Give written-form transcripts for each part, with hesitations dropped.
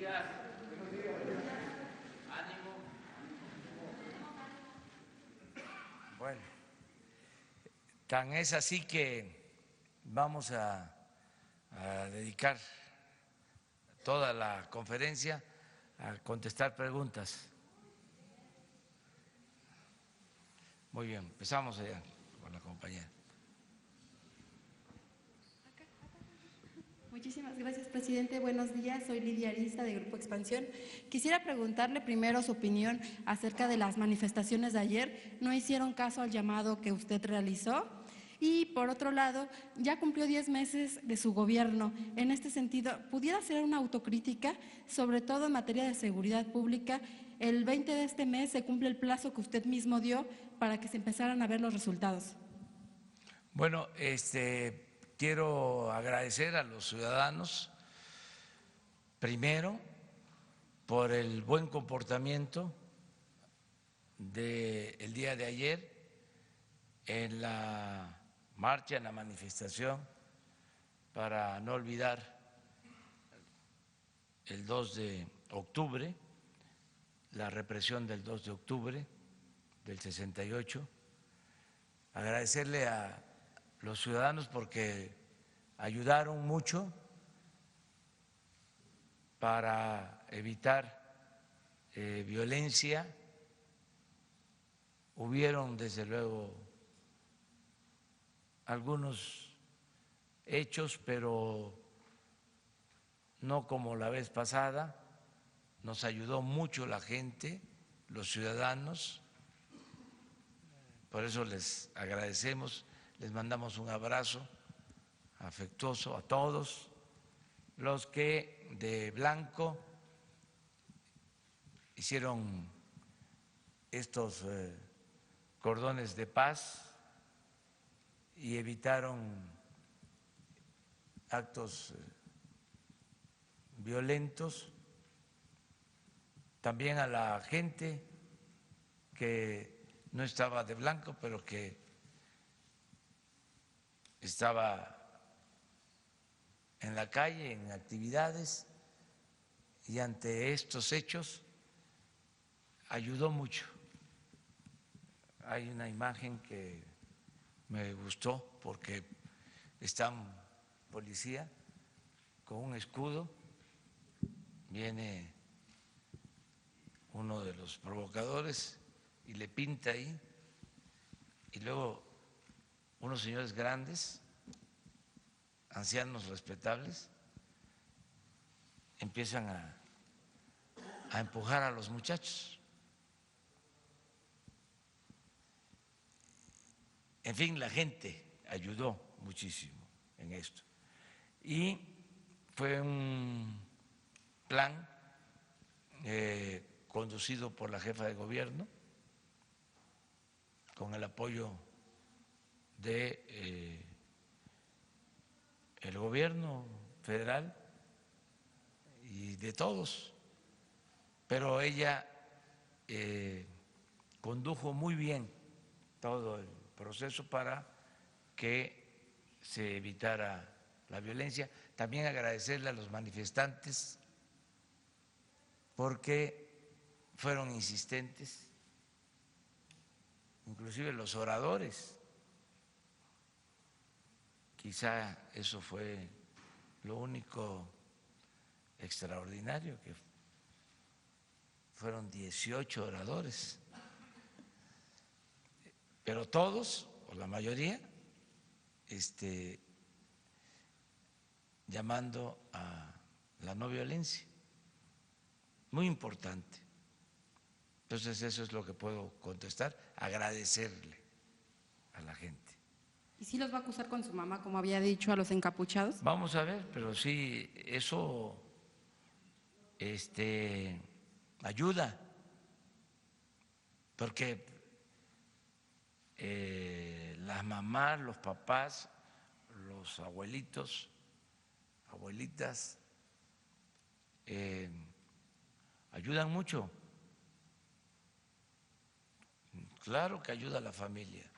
días. Ánimo. Bueno, tan es así que vamos a dedicar toda la conferencia a contestar preguntas. Muy bien, empezamos allá con la compañera. Muchísimas gracias, presidente. Buenos días, soy Lidia Arista de Grupo Expansión. Quisiera preguntarle primero su opinión acerca de las manifestaciones de ayer. ¿No hicieron caso al llamado que usted realizó? Y por otro lado, ya cumplió 10 meses de su gobierno. En este sentido, ¿pudiera hacer una autocrítica, sobre todo en materia de seguridad pública? El 20 de este mes se cumple el plazo que usted mismo dio para que se empezaran a ver los resultados. Bueno, quiero agradecer a los ciudadanos, primero, por el buen comportamiento del día de ayer en la marcha, en la manifestación para no olvidar el 2 de octubre, la represión del 2 de octubre del 68. Agradecerle a los ciudadanos porque ayudaron mucho para evitar violencia. Hubieron, desde luego, algunos hechos, pero no como la vez pasada. Nos ayudó mucho la gente, los ciudadanos, por eso les agradecemos, les mandamos un abrazo afectuoso a todos los que de blanco hicieron estos cordones de paz y evitaron actos violentos. También a la gente que no estaba de blanco, pero que estaba en la calle, en actividades, y ante estos hechos ayudó mucho. Hay una imagen que me gustó porque está un policía con un escudo, viene uno de los provocadores y le pinta ahí, y luego unos señores grandes, ancianos respetables, empiezan a empujar a los muchachos. En fin, la gente ayudó muchísimo en esto. Y fue un plan conducido por la jefa de gobierno, con el apoyo de el gobierno federal y de todos, pero ella condujo muy bien todo el proceso para que se evitara la violencia. También agradecerle a los manifestantes porque fueron insistentes, inclusive los oradores. Quizá eso fue lo único extraordinario, que fueron 18 oradores, pero todos, o la mayoría, llamando a la no violencia. Muy importante. Entonces eso es lo que puedo contestar, agradecerle a la gente. ¿Y si los va a acusar con su mamá, como había dicho, a los encapuchados? Vamos a ver, pero sí, eso ayuda, porque las mamás, los papás, los abuelitos, abuelitas, ayudan mucho. Claro que ayuda a la familia.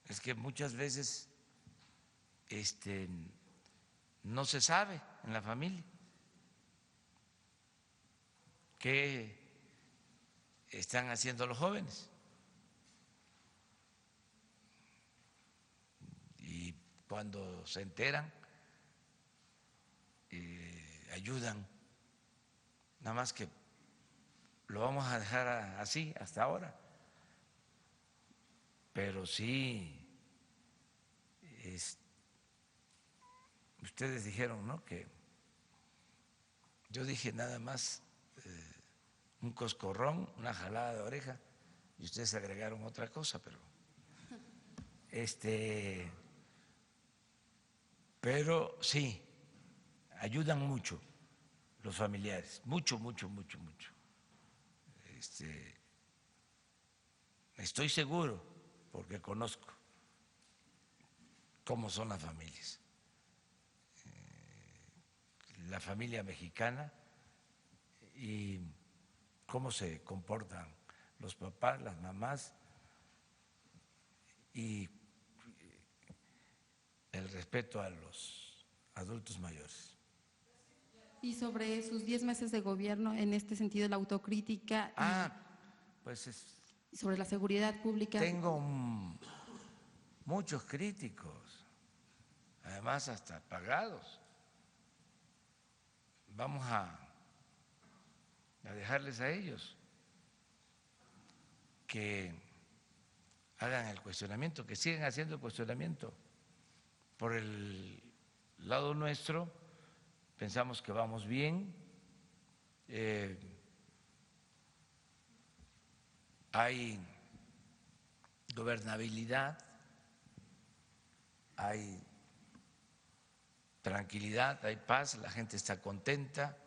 Es que muchas veces no se sabe en la familia ¿qué están haciendo los jóvenes? Y cuando se enteran, ayudan, nada más que lo vamos a dejar así hasta ahora, pero sí, ustedes dijeron, ¿no?, que yo dije nada más un coscorrón, una jalada de oreja, y ustedes agregaron otra cosa, pero sí, ayudan mucho los familiares, mucho, mucho, mucho, mucho. Estoy seguro, porque conozco cómo son las familias. La familia mexicana y cómo se comportan los papás, las mamás y el respeto a los adultos mayores. Y sobre sus 10 meses de gobierno, en este sentido, la autocrítica Pues y sobre la seguridad pública. Tengo muchos críticos, además hasta pagados. Vamos a dejarles a ellos que hagan el cuestionamiento, que sigan haciendo el cuestionamiento. Por el lado nuestro, pensamos que vamos bien, hay gobernabilidad, hay tranquilidad, hay paz, la gente está contenta,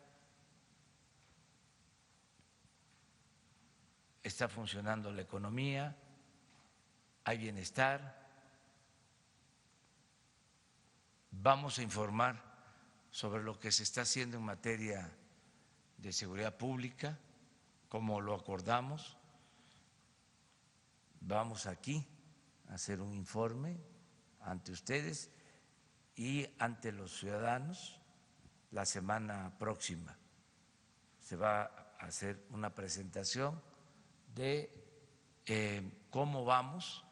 está funcionando la economía, hay bienestar. Vamos a informar sobre lo que se está haciendo en materia de seguridad pública, como lo acordamos. Vamos aquí a hacer un informe ante ustedes y ante los ciudadanos. La semana próxima se va a hacer una presentación de cómo vamos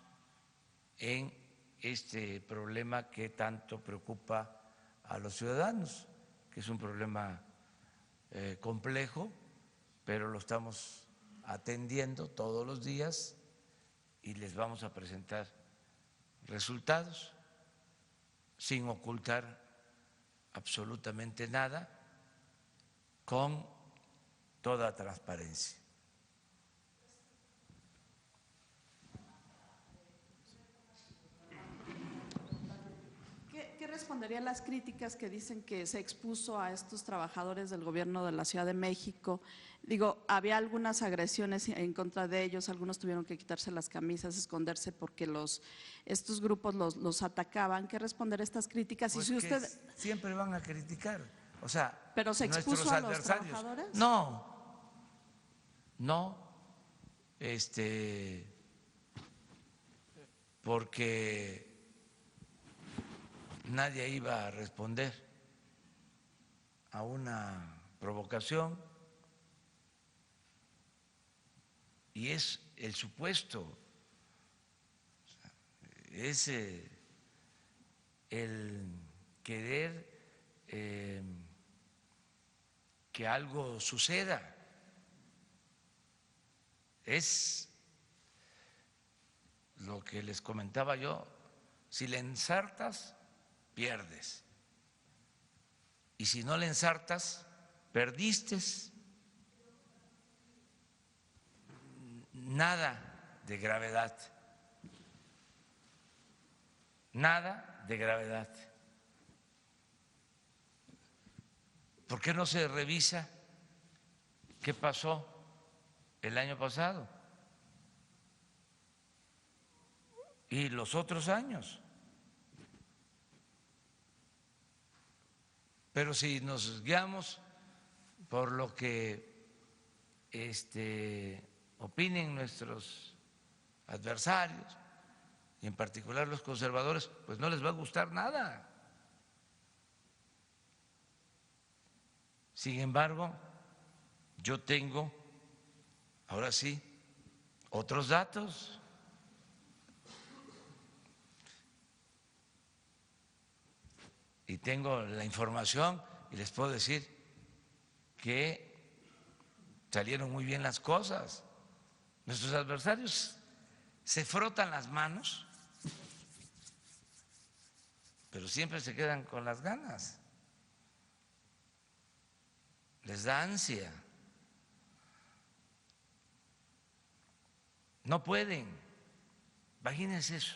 en este problema que tanto preocupa a los ciudadanos, que es un problema complejo, pero lo estamos atendiendo todos los días y les vamos a presentar resultados sin ocultar absolutamente nada, con toda transparencia. ¿Qué respondería a las críticas que dicen que se expuso a estos trabajadores del gobierno de la Ciudad de México? Digo, había algunas agresiones en contra de ellos, algunos tuvieron que quitarse las camisas, esconderse porque estos grupos los atacaban. ¿Qué responder a estas críticas? Pues y si usted siempre van a criticar, o sea, ¿pero se expuso a los trabajadores? No, porque nadie iba a responder a una provocación y es el supuesto, es el querer que algo suceda, es lo que les comentaba yo: si le ensartas, pierdes, y si no le ensartas, perdiste. Nada de gravedad, nada de gravedad. ¿Por qué no se revisa qué pasó el año pasado y los otros años? Pero si nos guiamos por lo que opinen nuestros adversarios, y en particular los conservadores, pues no les va a gustar nada. Sin embargo, yo tengo, ahora sí, otros datos. Y tengo la información y les puedo decir que salieron muy bien las cosas. Nuestros adversarios se frotan las manos, pero siempre se quedan con las ganas. Les da ansia. No pueden. Imagínense eso.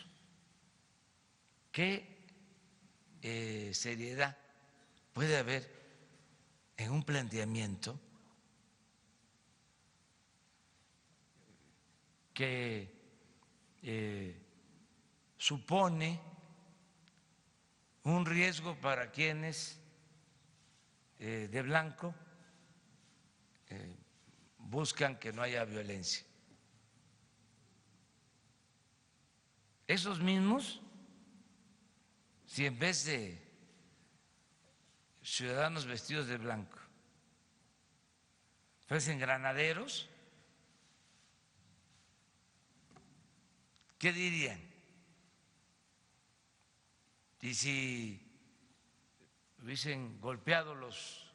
¿Qué seriedad puede haber en un planteamiento que supone un riesgo para quienes de blanco buscan que no haya violencia? Esos mismos, si en vez de ciudadanos vestidos de blanco fuesen granaderos, ¿qué dirían? Y si hubiesen golpeado los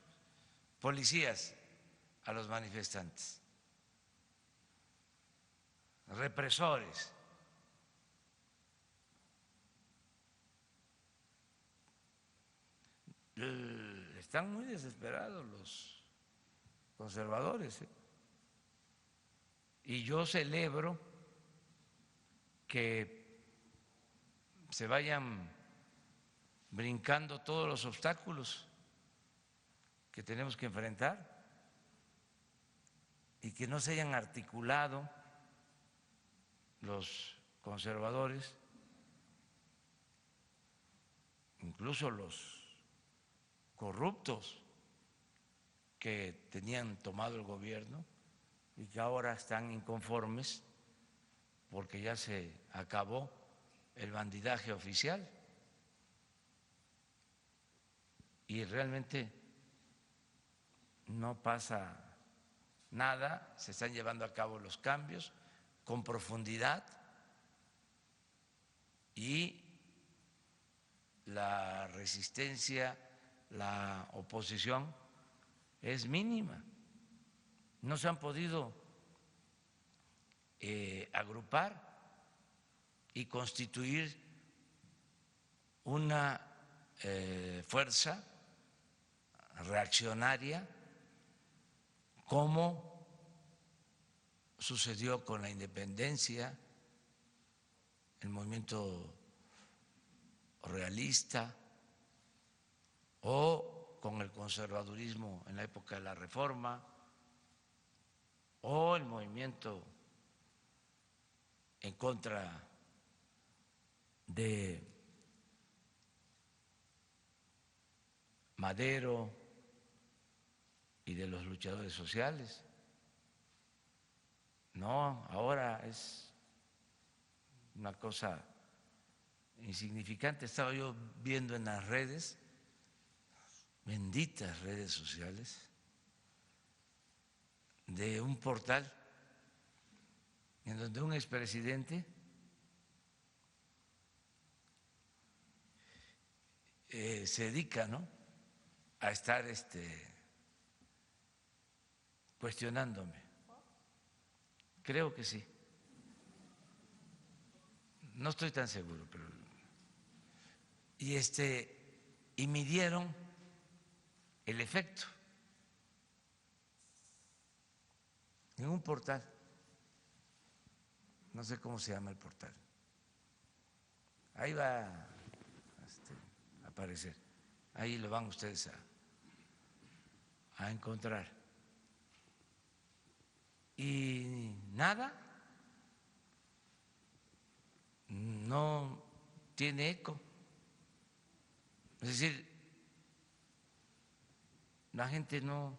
policías a los manifestantes, represores. Están muy desesperados los conservadores, ¿eh? Y yo celebro que se vayan brincando todos los obstáculos que tenemos que enfrentar y que no se hayan articulado los conservadores, incluso los corruptos que tenían tomado el gobierno y que ahora están inconformes porque ya se acabó el bandidaje oficial y realmente no pasa nada, se están llevando a cabo los cambios con profundidad y la resistencia, la oposición es mínima. No se han podido agrupar y constituir una fuerza reaccionaria como sucedió con la independencia, el movimiento realista o con el conservadurismo en la época de la Reforma o el movimiento en contra de Madero y de los luchadores sociales. No, ahora es una cosa insignificante. Estaba yo viendo en las redes, benditas redes sociales, de un portal en donde un expresidente se dedica, ¿no?, a estar cuestionándome. Creo que sí. No estoy tan seguro, pero y midieron el efecto en un portal. No sé cómo se llama el portal. Ahí va a aparecer. Ahí lo van ustedes a encontrar. Y nada, no tiene eco. Es decir, la gente no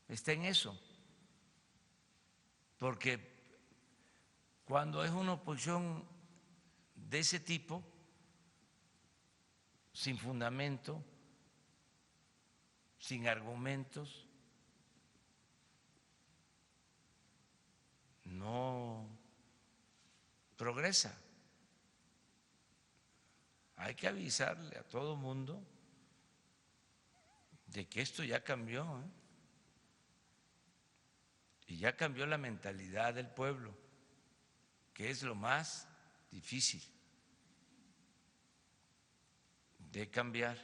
está en eso, porque cuando es una oposición de ese tipo, sin fundamento, sin argumentos, no progresa. Hay que avisarle a todo mundo de que esto ya cambió, ¿eh? Y ya cambió la mentalidad del pueblo, que es lo más difícil de cambiar,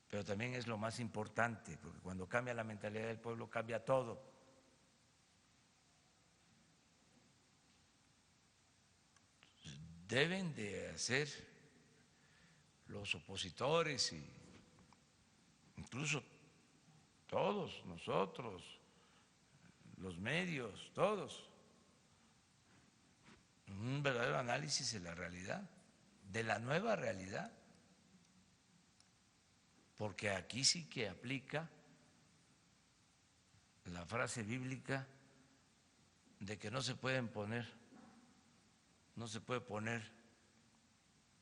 pero también es lo más importante, porque cuando cambia la mentalidad del pueblo cambia todo. Deben de hacer los opositores y incluso todos nosotros, los medios, todos, un verdadero análisis de la realidad, de la nueva realidad, porque aquí sí que aplica la frase bíblica de que no se puede poner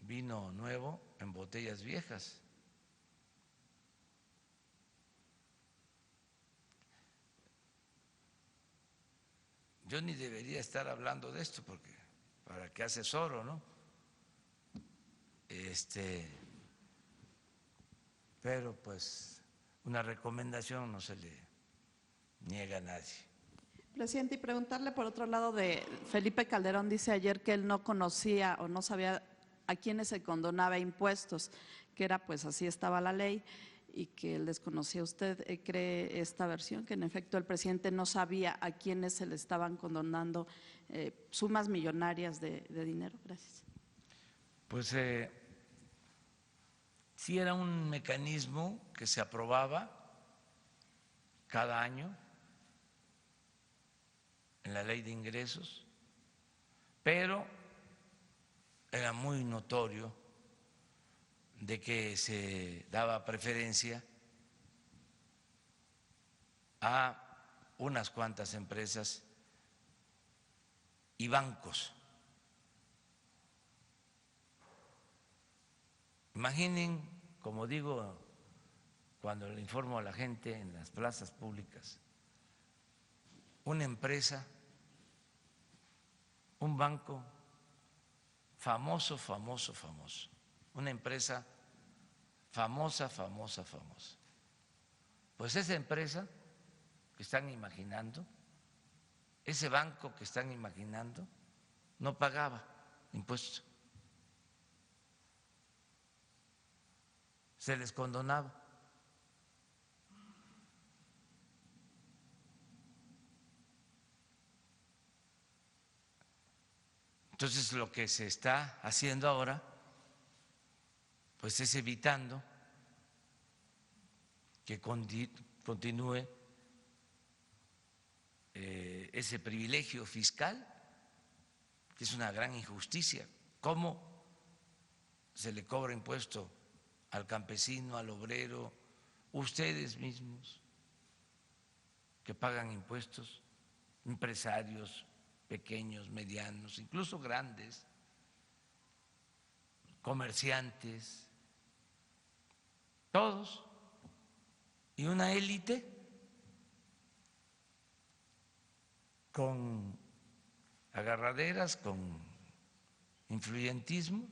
vino nuevo en botellas viejas. Yo ni debería estar hablando de esto porque para qué asesoro, ¿no? Pero pues una recomendación no se le niega a nadie. Presidente, y preguntarle por otro lado de Felipe Calderón, dice ayer que él no conocía o no sabía a quiénes se condonaba impuestos, que era pues así estaba la ley y que él desconocía. ¿Usted cree esta versión, que en efecto el presidente no sabía a quiénes se le estaban condonando sumas millonarias de dinero? Gracias. Pues sí era un mecanismo que se aprobaba cada año en la ley de ingresos, pero era muy notorio de que se daba preferencia a unas cuantas empresas y bancos. Imaginen, como digo cuando le informo a la gente en las plazas públicas, una empresa, un banco famoso, una empresa famosa. Pues esa empresa que están imaginando, ese banco que están imaginando, no pagaba impuestos. Se les condonaba. Entonces lo que se está haciendo ahora pues es evitando que continúe ese privilegio fiscal, que es una gran injusticia. ¿Cómo se le cobra impuesto al campesino, al obrero, ustedes mismos que pagan impuestos, empresarios pequeños, medianos, incluso grandes, comerciantes, todos, y una élite con agarraderas, con influyentismo,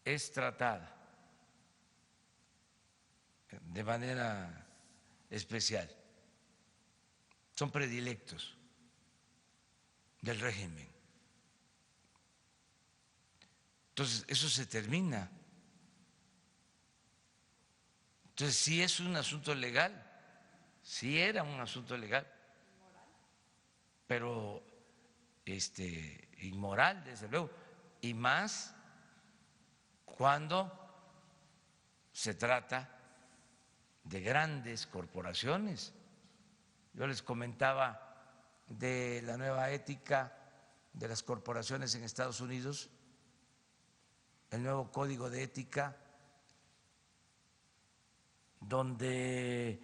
es tratada de manera especial, son predilectos del régimen. Entonces, eso se termina. Entonces, sí es un asunto legal, sí era un asunto legal, pero inmoral, desde luego, y más cuando se trata de grandes corporaciones. Yo les comentaba de la nueva ética de las corporaciones en Estados Unidos, el nuevo código de ética, donde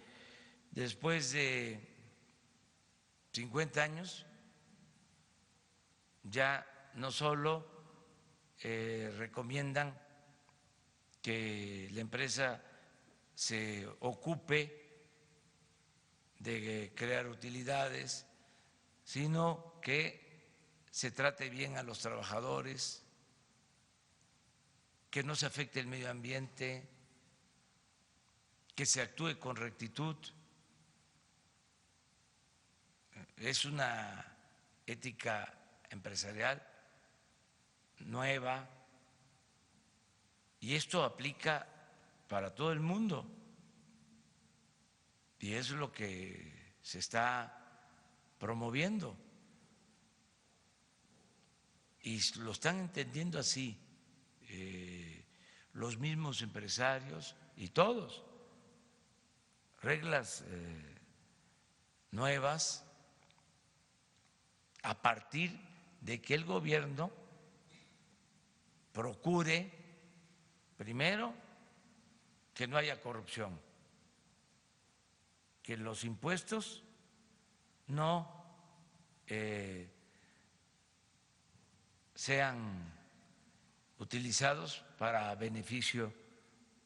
después de 50 años ya no solo recomiendan que la empresa se ocupe de crear utilidades, sino que se trate bien a los trabajadores, que no se afecte el medio ambiente, que se actúe con rectitud. Es una ética empresarial nueva y esto aplica para todo el mundo. Y es lo que se está promoviendo. Y lo están entendiendo así los mismos empresarios y todos. Reglas nuevas a partir de que el gobierno procure, primero, que no haya corrupción, que los impuestos no sean utilizados para beneficio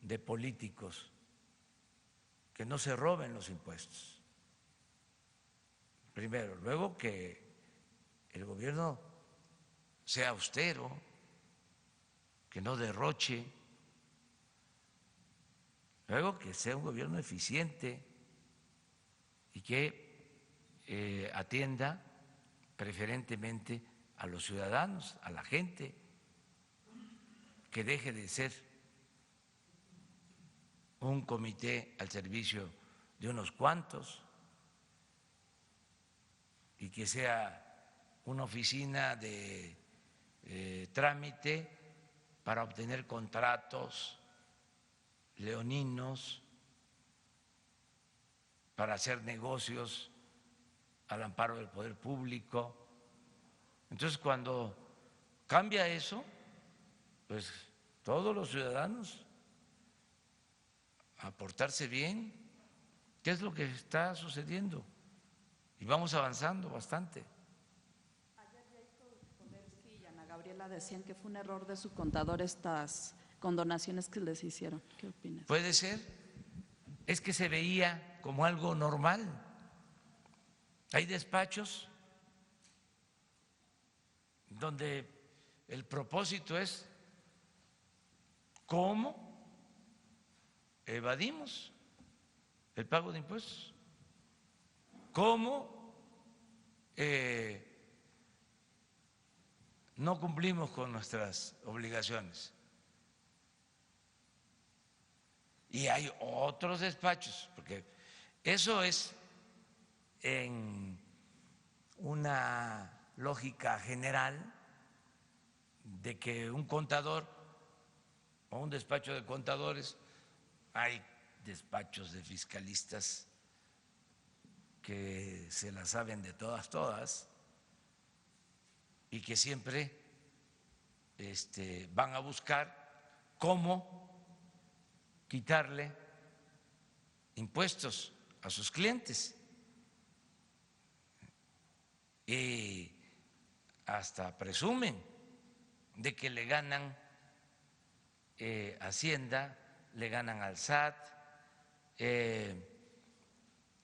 de políticos, que no se roben los impuestos. Primero, luego que el gobierno sea austero, que no derroche, luego que sea un gobierno eficiente y que atienda preferentemente a los ciudadanos, a la gente, que deje de ser un comité al servicio de unos cuantos y que sea una oficina de trámite para obtener contratos leoninos, para hacer negocios al amparo del poder público. Entonces, cuando cambia eso, pues todos los ciudadanos a portarse bien, ¿qué es lo que está sucediendo? Y vamos avanzando bastante. Ayer Jacob Polersky y Ana Gabriela decían que fue un error de su contador estas condonaciones que les hicieron. ¿Qué opinas? Puede ser, es que se veía como algo normal. Hay despachos donde el propósito es cómo evadimos el pago de impuestos, cómo no cumplimos con nuestras obligaciones. Y hay otros despachos, porque eso es en una lógica general de que un contador o un despacho de contadores, hay despachos de fiscalistas que se la saben de todas y que siempre van a buscar cómo quitarle impuestos a sus clientes y hasta presumen de que le ganan Hacienda, le ganan al SAT,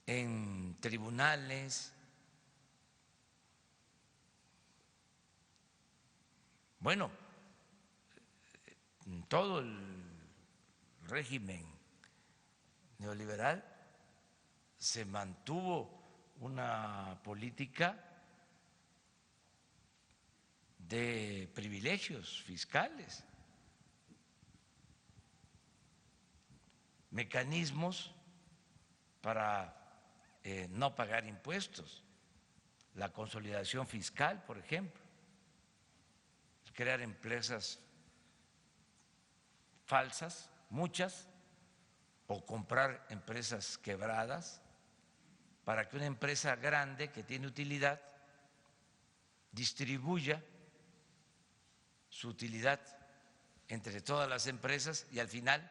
en tribunales. Bueno, todo el régimen neoliberal se mantuvo una política de privilegios fiscales, mecanismos para no pagar impuestos, la consolidación fiscal, por ejemplo, crear empresas falsas, muchas, o comprar empresas quebradas para que una empresa grande que tiene utilidad distribuya su utilidad entre todas las empresas y al final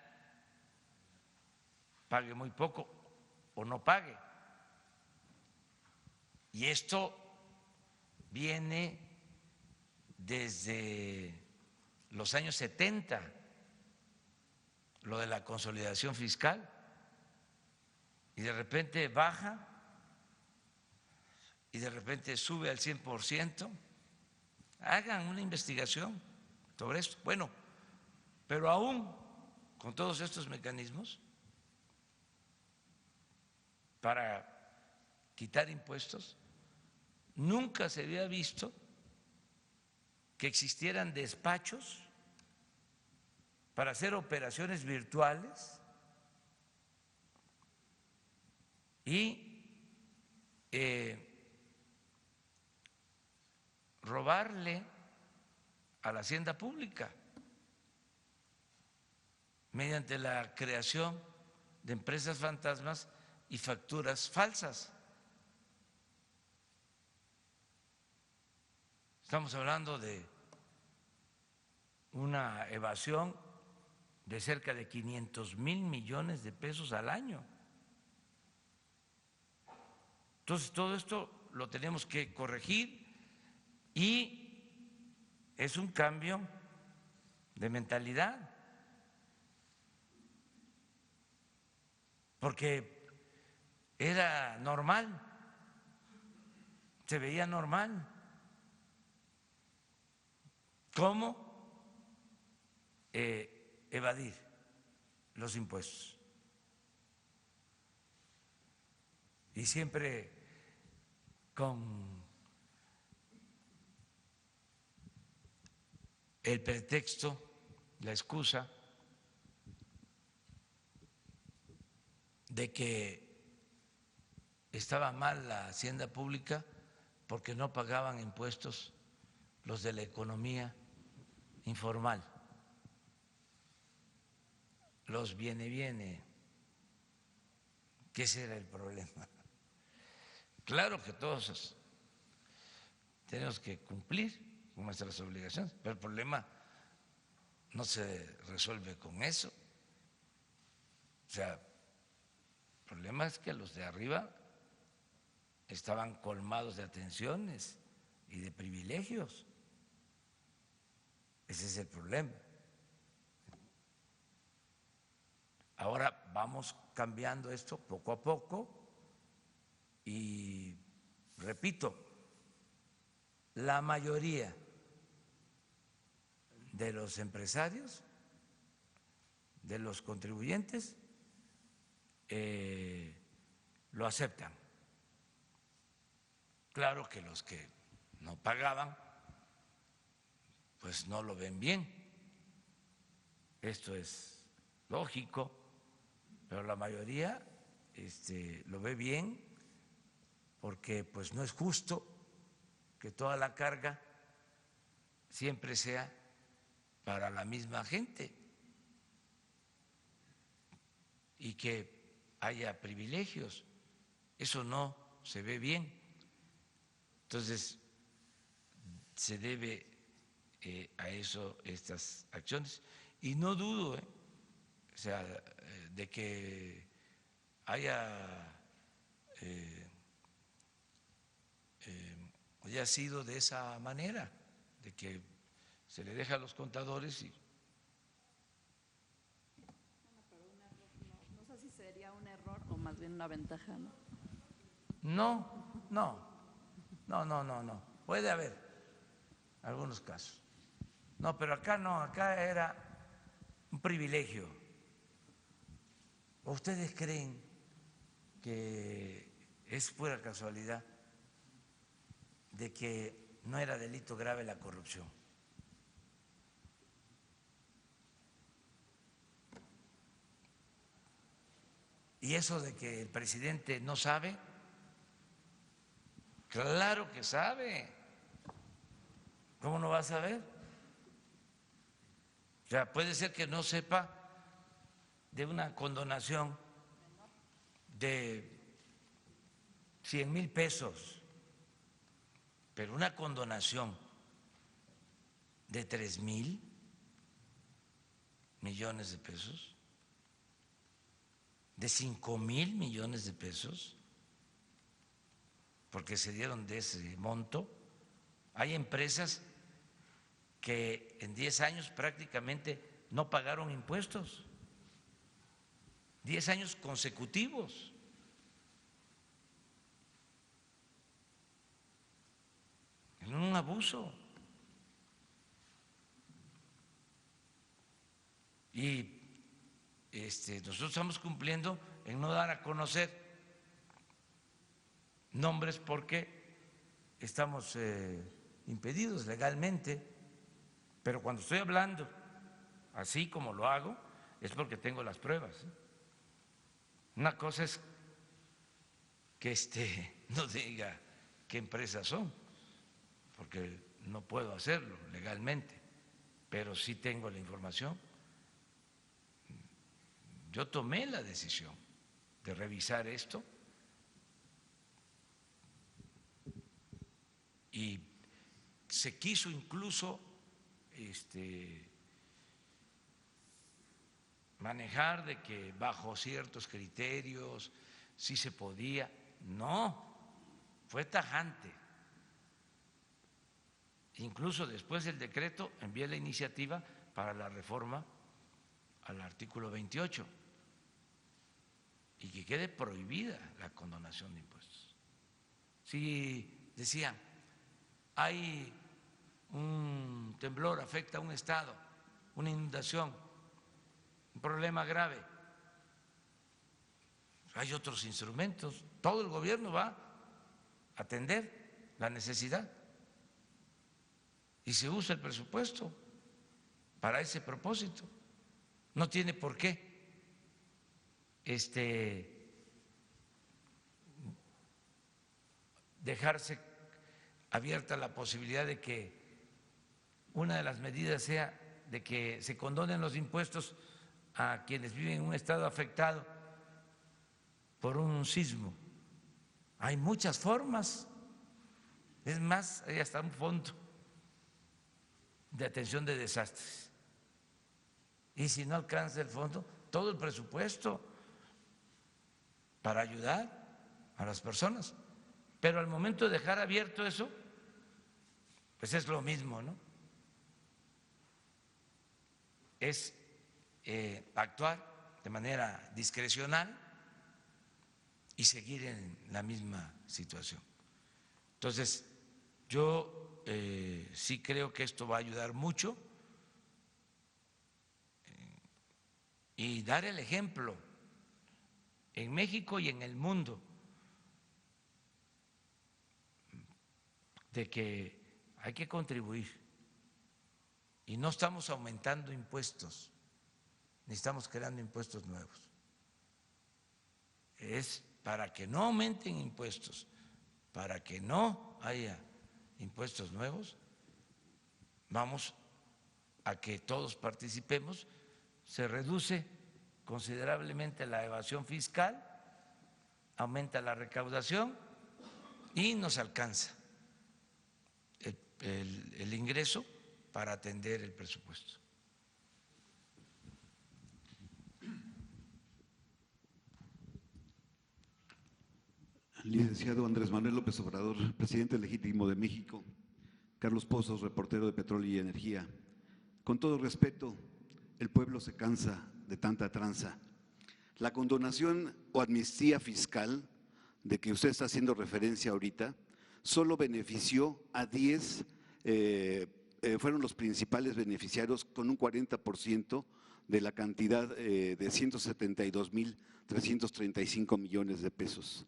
pague muy poco o no pague. Y esto viene desde los años 70, lo de la consolidación fiscal, y de repente baja y de repente sube al 100%, hagan una investigación sobre esto. Bueno, pero aún con todos estos mecanismos para quitar impuestos, nunca se había visto que existieran despachos para hacer operaciones virtuales y robarle a la hacienda pública mediante la creación de empresas fantasmas y facturas falsas. Estamos hablando de una evasión de cerca de 500,000 millones de pesos al año. Entonces, todo esto lo tenemos que corregir y es un cambio de mentalidad, porque era normal, se veía normal. ¿Cómo evadir los impuestos? Y siempre con el pretexto, la excusa de que estaba mal la hacienda pública porque no pagaban impuestos los de la economía informal, los viene, que ese era el problema. Claro que todos tenemos que cumplir con nuestras obligaciones, pero el problema no se resuelve con eso. O sea, el problema es que los de arriba estaban colmados de atenciones y de privilegios. Ese es el problema. Ahora vamos cambiando esto poco a poco y, repito, la mayoría de los empresarios, de los contribuyentes, lo aceptan. Claro que los que no pagaban, pues no lo ven bien. Esto es lógico, pero la mayoría lo ve bien porque pues no es justo que toda la carga siempre sea para la misma gente y que haya privilegios. Eso no se ve bien. Entonces, se debe a eso estas acciones. Y no dudo, o sea, de que haya sido de esa manera, de que se le deja a los contadores y… No sé si sería un error o más bien una ventaja, ¿no? No. Puede haber algunos casos. No, pero acá no, acá era un privilegio. ¿Ustedes creen que es pura casualidad de que no era delito grave la corrupción? ¿Y eso de que el presidente no sabe? Claro que sabe. ¿Cómo no va a saber? O sea, puede ser que no sepa de una condonación de 100,000 pesos, pero una condonación de 3,000 millones de pesos, de 5,000 millones de pesos, porque se dieron de ese monto. Hay empresas que en 10 años prácticamente no pagaron impuestos, 10 años consecutivos. abuso. Y nosotros estamos cumpliendo en no dar a conocer nombres porque estamos impedidos legalmente, pero cuando estoy hablando así como lo hago es porque tengo las pruebas. Una cosa es que no diga qué empresas son, porque no puedo hacerlo legalmente, pero sí tengo la información. Yo tomé la decisión de revisar esto y se quiso incluso manejar de que bajo ciertos criterios sí se podía. No, fue tajante. Incluso después del decreto envié la iniciativa para la reforma al artículo 28 y que quede prohibida la condonación de impuestos. Si decían, hay un temblor, afecta a un estado, una inundación, un problema grave, hay otros instrumentos, todo el gobierno va a atender la necesidad y se usa el presupuesto para ese propósito. No tiene por qué dejarse abierta la posibilidad de que una de las medidas sea de que se condonen los impuestos a quienes viven en un estado afectado por un sismo. Hay muchas formas, es más, hay hasta un fondo de atención de desastres. Y si no alcanza el fondo, todo el presupuesto para ayudar a las personas. Pero al momento de dejar abierto eso, pues es lo mismo, ¿no? Es actuar de manera discrecional y seguir en la misma situación. Entonces, yo sí creo que esto va a ayudar mucho y dar el ejemplo en México y en el mundo de que hay que contribuir y no estamos aumentando impuestos, ni estamos creando impuestos nuevos. Es para que no aumenten impuestos, para que no haya impuestos nuevos, vamos a que todos participemos, se reduce considerablemente la evasión fiscal, aumenta la recaudación y nos alcanza el ingreso para atender el presupuesto. Licenciado Andrés Manuel López Obrador, presidente legítimo de México. Carlos Pozos, reportero de Petróleo y Energía. Con todo respeto, el pueblo se cansa de tanta tranza. La condonación o amnistía fiscal de que usted está haciendo referencia ahorita solo benefició a 10, fueron los principales beneficiarios con un 40% de la cantidad de 172.335 millones de pesos.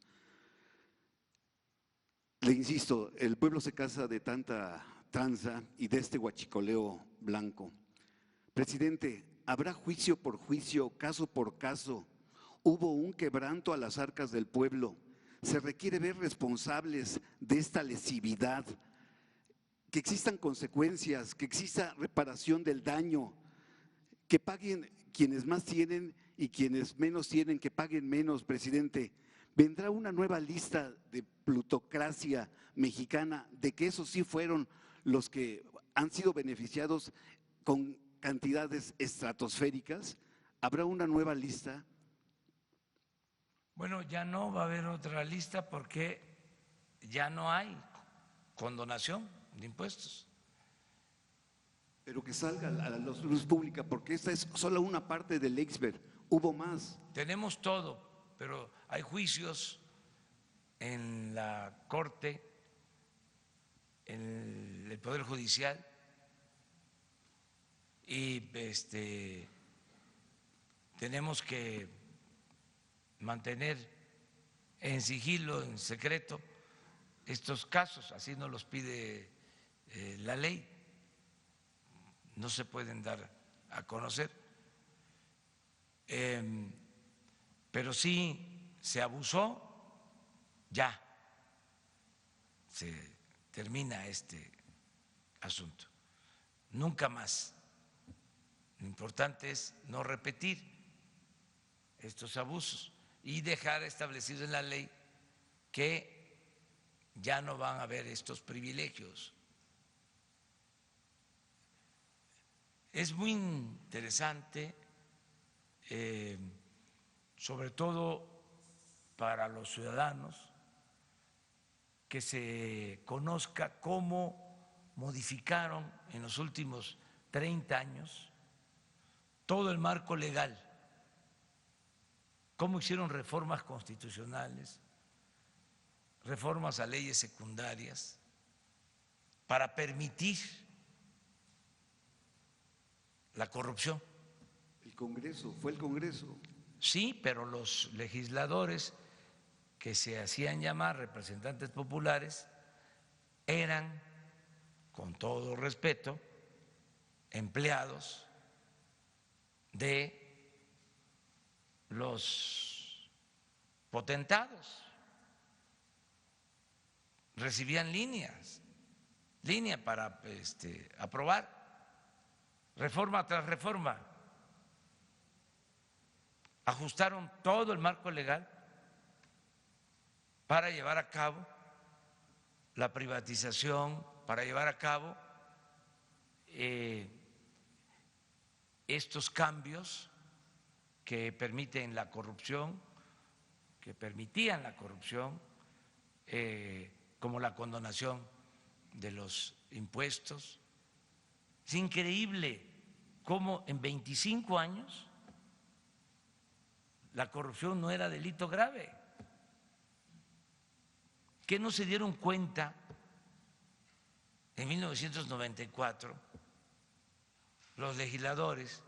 Le insisto, el pueblo se cansa de tanta tranza y de este huachicoleo blanco. Presidente, ¿habrá juicio por juicio, caso por caso? Hubo un quebranto a las arcas del pueblo. Se requiere ver responsables de esta lesividad, que existan consecuencias, que exista reparación del daño, que paguen quienes más tienen y quienes menos tienen, que paguen menos, presidente. ¿Vendrá una nueva lista de plutocracia mexicana de que esos sí fueron los que han sido beneficiados con cantidades estratosféricas? ¿Habrá una nueva lista? Bueno, ya no va a haber otra lista porque ya no hay condonación de impuestos. Pero que salga a la luz pública, porque esta es solo una parte del iceberg, hubo más. Tenemos todo, pero hay juicios en la Corte en el Poder Judicial y tenemos que mantener en sigilo, en secreto, estos casos, así nos los pide la ley, no se pueden dar a conocer, pero sí se abusó, ya se termina este asunto, nunca más. Lo importante es no repetir estos abusos y dejar establecido en la ley que ya no van a haber estos privilegios. Es muy interesante, sobre todo para los ciudadanos, que se conozca cómo modificaron en los últimos 30 años todo el marco legal, cómo hicieron reformas constitucionales, reformas a leyes secundarias para permitir la corrupción. El Congreso, fue el Congreso. Sí, pero los legisladores que se hacían llamar representantes populares eran, con todo respeto, empleados de los potentados. Recibían línea para aprobar reforma tras reforma. Ajustaron todo el marco legal para llevar a cabo la privatización, para llevar a cabo estos cambios que permiten la corrupción, que permitían la corrupción, como la condonación de los impuestos. Es increíble cómo en 25 años la corrupción no era delito grave. ¿Qué no se dieron cuenta en 1994 los legisladores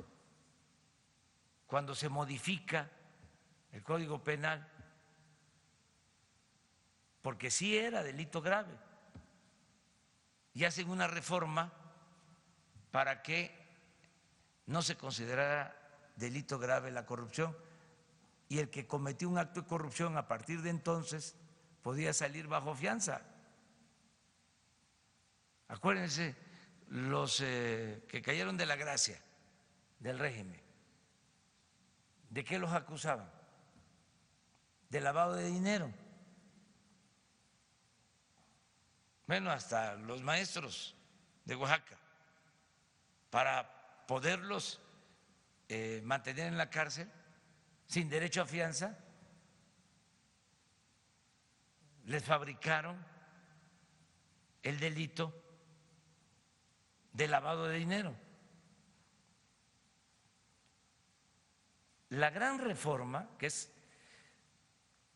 cuando se modifica el Código Penal? Porque sí era delito grave. Y hacen una reforma para que no se considerara delito grave la corrupción, y el que cometió un acto de corrupción a partir de entonces podía salir bajo fianza. Acuérdense los que cayeron de la gracia del régimen, ¿de qué los acusaban? De lavado de dinero. Bueno, hasta los maestros de Oaxaca, para poderlos mantener en la cárcel sin derecho a fianza, les fabricaron el delito de lavado de dinero. La gran reforma, que es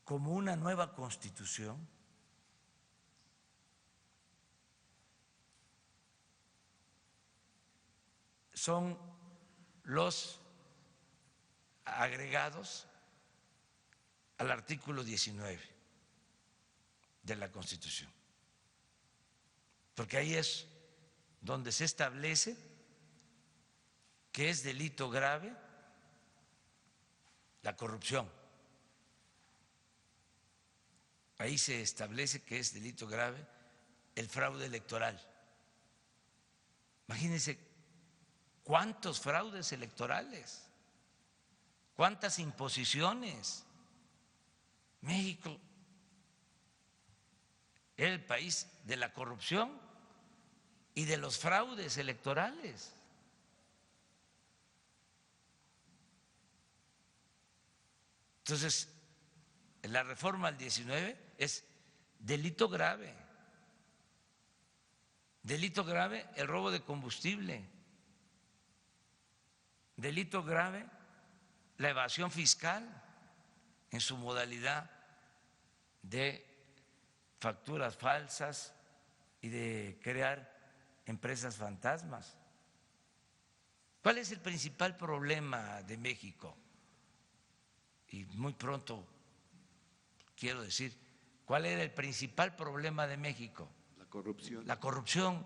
como una nueva constitución, son los agregados al artículo 19 de la Constitución, porque ahí es donde se establece que es delito grave la corrupción. Ahí se establece que es delito grave el fraude electoral. Imagínense cuántos fraudes electorales, cuántas imposiciones. México era el país de la corrupción y de los fraudes electorales. Entonces, la reforma al 19 es delito grave. Delito grave el robo de combustible. Delito grave la evasión fiscal en su modalidad de facturas falsas y de crear empresas fantasmas. ¿Cuál es el principal problema de México? Y muy pronto quiero decir, ¿cuál era el principal problema de México? La corrupción. La corrupción.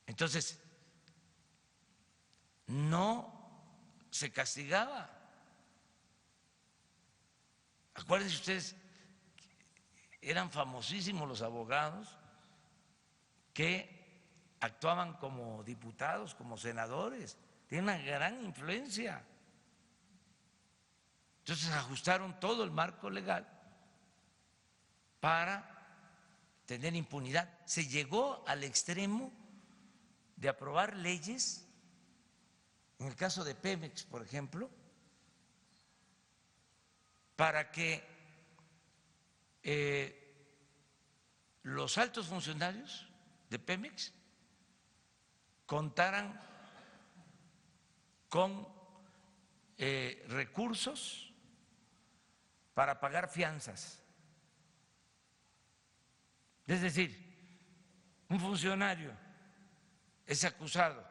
Entonces, no se castigaba. Acuérdense ustedes, eran famosísimos los abogados que actuaban como diputados, como senadores, tienen una gran influencia. Entonces ajustaron todo el marco legal para tener impunidad. Se llegó al extremo de aprobar leyes, en el caso de Pemex, por ejemplo, para que los altos funcionarios de Pemex contaran con recursos para pagar fianzas. Es decir, un funcionario es acusado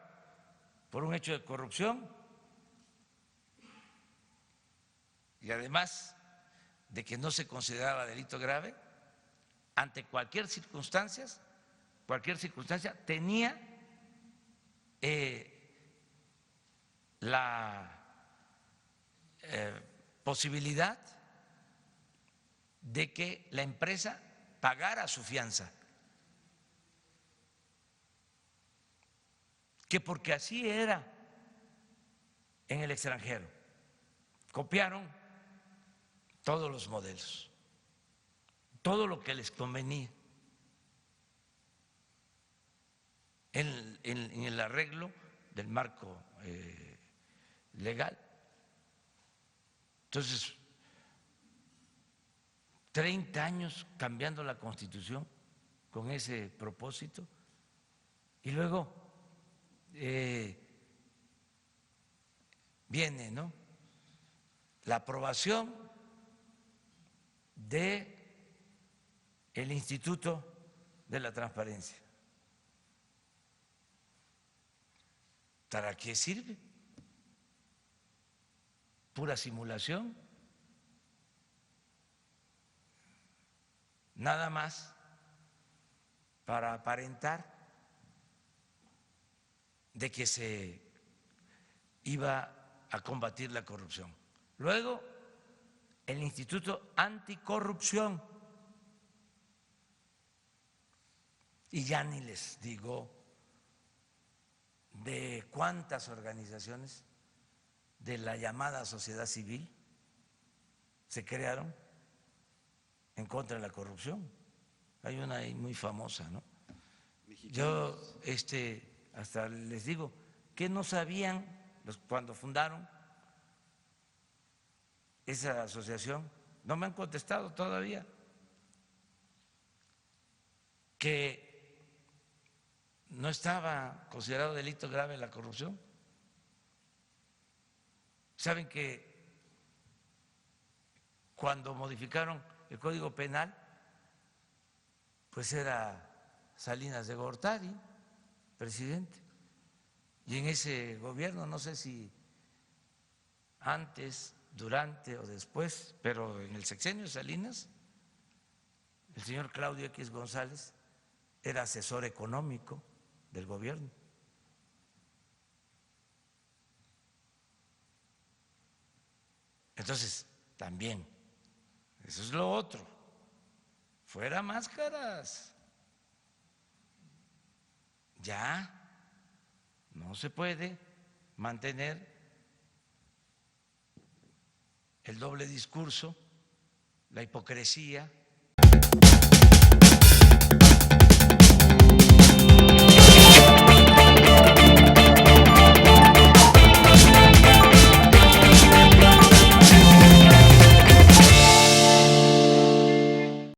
por un hecho de corrupción y además de que no se consideraba delito grave, ante cualquier circunstancia tenía la posibilidad de que la empresa pagara su fianza, que porque así era en el extranjero, copiaron todos los modelos, todo lo que les convenía en el arreglo del marco legal. Entonces, 30 años cambiando la Constitución con ese propósito y luego viene, ¿no?, la aprobación de el Instituto de la Transparencia. ¿Para qué sirve? Pura simulación. Nada más para aparentar de que se iba a combatir la corrupción. Luego, el Instituto Anticorrupción. Y ya ni les digo de cuántas organizaciones de la llamada sociedad civil se crearon en contra de la corrupción. Hay una ahí muy famosa, ¿no? Yo hasta les digo que no sabían cuando fundaron esa asociación, no me han contestado todavía, que no estaba considerado delito grave la corrupción. Saben que cuando modificaron el Código Penal, pues era Salinas de Gortari presidente, y en ese gobierno, no sé si antes, durante o después, pero en el sexenio de Salinas, el señor Claudio X González era asesor económico del gobierno. Entonces, también, eso es lo otro, fuera máscaras. Ya no se puede mantener el doble discurso, la hipocresía.